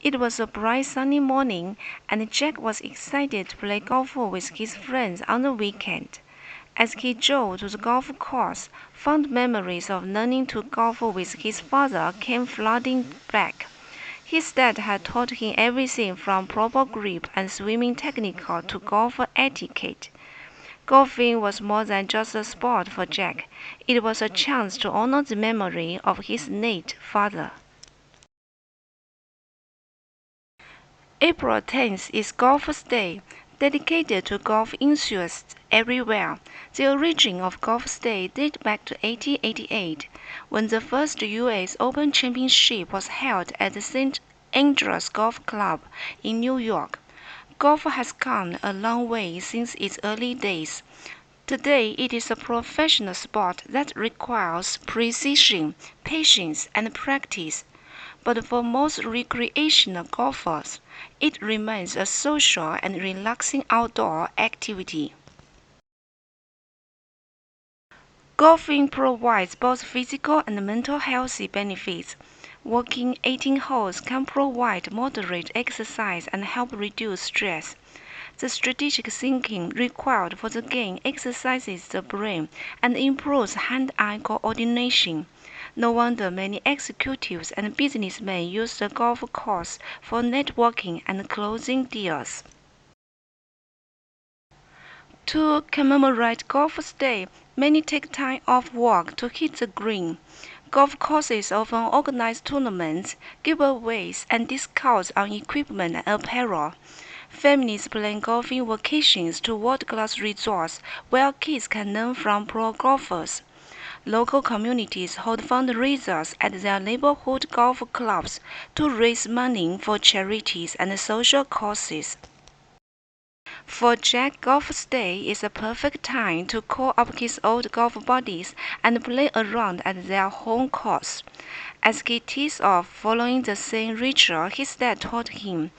It was a bright sunny morning, and Jack was excited to play golf with his friends on the weekend. As he drove to the golf course, fond memories of learning to golf with his father came flooding back. His dad had taught him everything from proper grip and swimming technique to golf etiquette. Golfing was more than just a sport for Jack. It was a chance to honor the memory of his late father. April 10th is Golfers' Day, dedicated to golf enthusiasts everywhere. The origin of Golfers' Day dates back to 1888, when the first U.S. Open Championship was held at the St. Andrews Golf Club in New York. Golf has come a long way since its early days. Today, it is a professional sport that requires precision, patience, and practice. But for most recreational golfers, it remains a social and relaxing outdoor activity. Golfing provides both physical and mental health benefits. Walking 18 holes can provide moderate exercise and help reduce stress. The strategic thinking required for the game exercises the brain and improves hand-eye coordination. No wonder many executives and businessmen use the golf course for networking and closing deals. To commemorate Golfers' Day, many take time off work to hit the green. Golf courses often organize tournaments, giveaways, and discounts on equipment and apparel. Families plan golfing vacations to world-class resorts where kids can learn from pro golfers. Local communities hold fundraisers at their neighborhood golf clubs to raise money for charities and social causes. For Jack, Golf's Day is a perfect time to call up his old golf buddies and play around at their home course. As he tees off following the same ritual his dad taught him,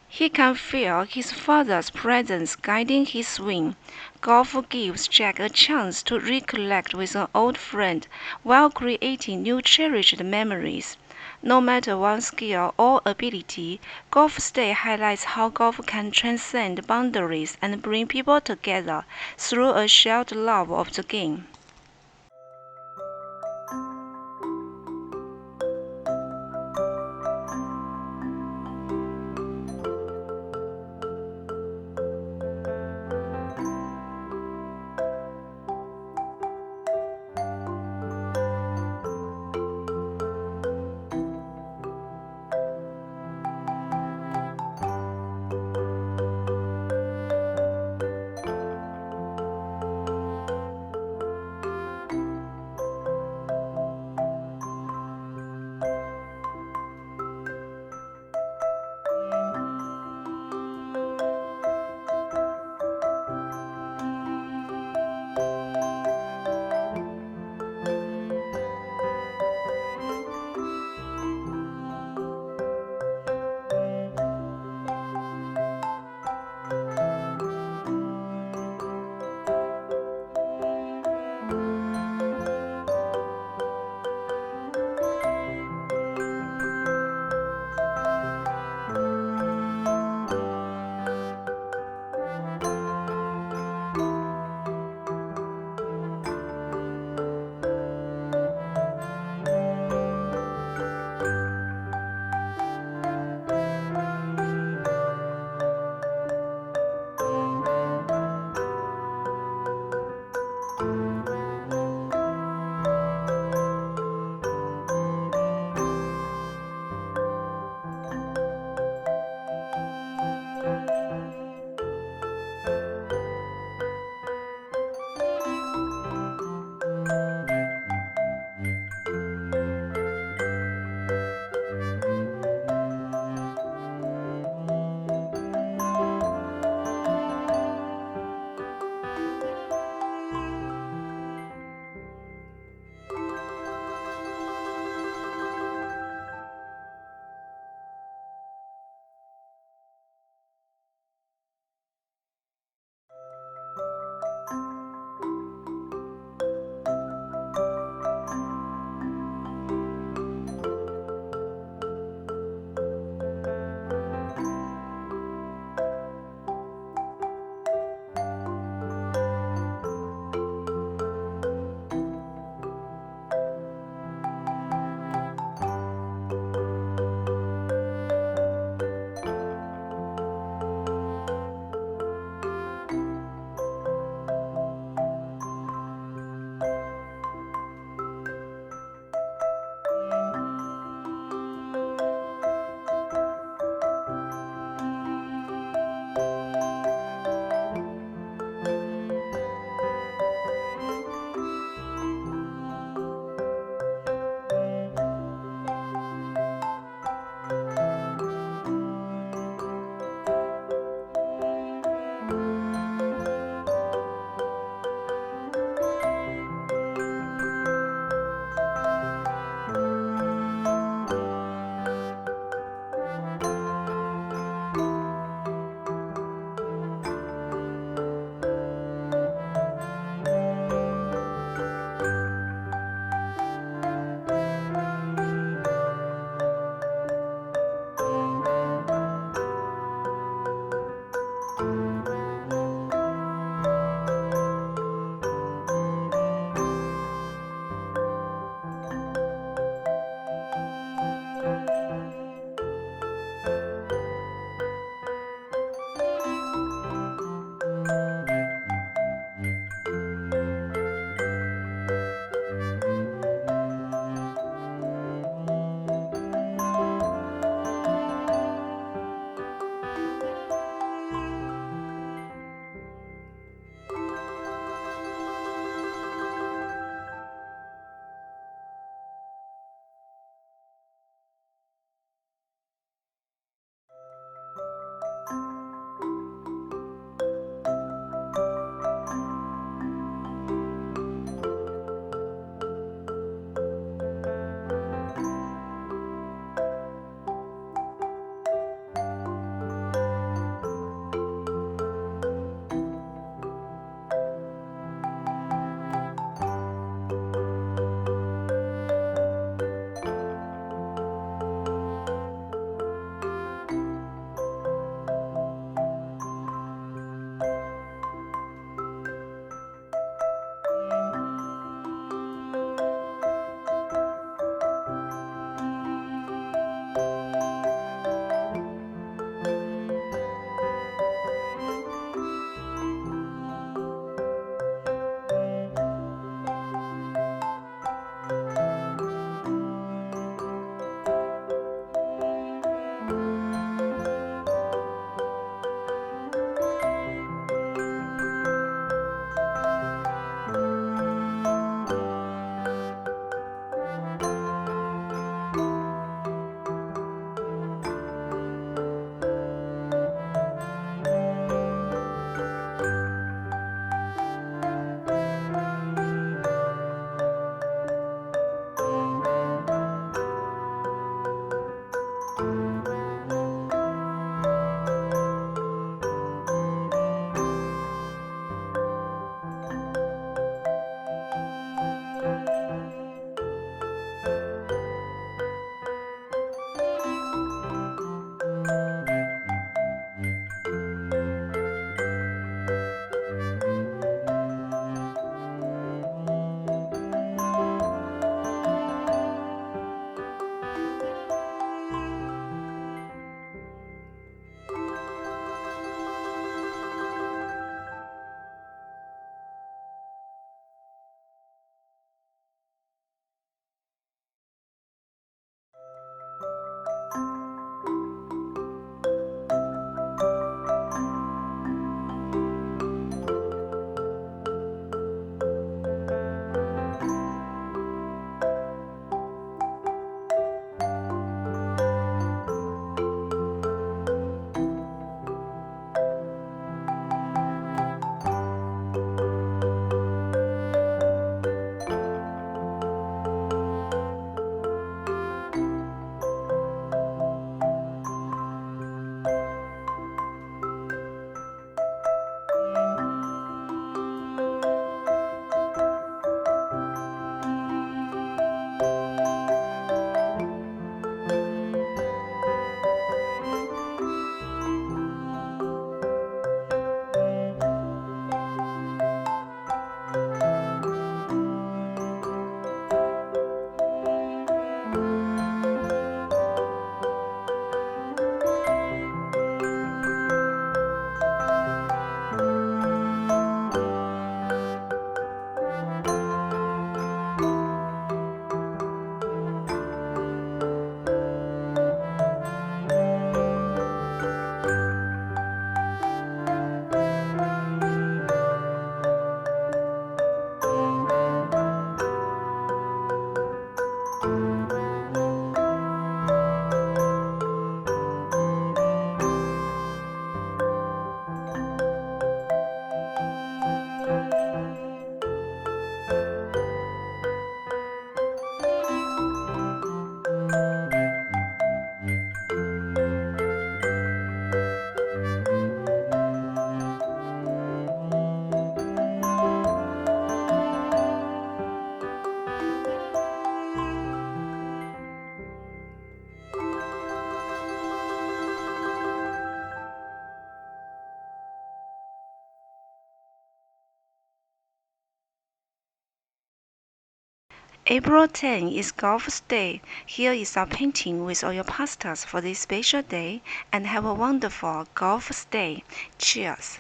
he can feel his father's presence guiding his swing. Golf gives Jack a chance to reconnect with an old friend while creating new cherished memories. No matter one's skill or ability, Golf's Day highlights how golf can transcend boundaries and bring people together through a shared love of the game. April 10 is Golf Day. Here is a painting with all your pastels for this special day, and have a wonderful golf day. Cheers!